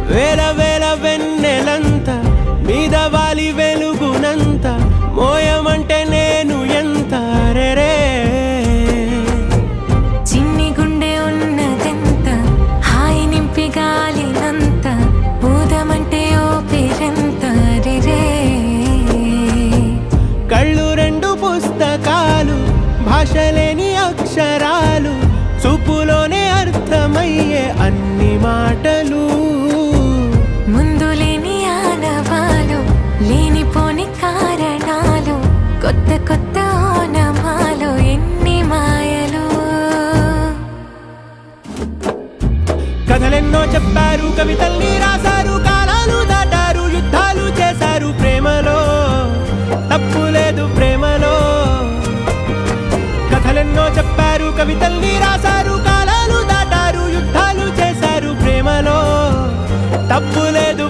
వేల వేల వెన్నెలంత మీద వాలి వెలుగునంత మోయమంటే నేను ఎంత రే చిన్ని గుండె ఉన్నదెంత హాయి నింపి గాలినంత ఊదమంటే ఓపిరెంత రే కళ్ళు రెండు పుస్తకాలు భాషలేని అక్షరాలు చూపులోనే అర్థమయ్యే అన్ని మాటలు ముందు లేని ఆనవాలు లేనిపోని కారణాలు కొత్త కొత్త ఓనమాలు ఎన్ని మాయలు కథలెన్నో చెప్పారు కవితల్ని రాశారు కాలాలు దాటారు యుద్ధాలు చేశారు ప్రేమలో తప్పు లేదు ప్రేమలో కథలెన్నో చెప్పారు కవితల్ని రాశారు కాలాలు దాటారు యుద్ధాలు చేశారు ప్రేమలో తప్పు లేదు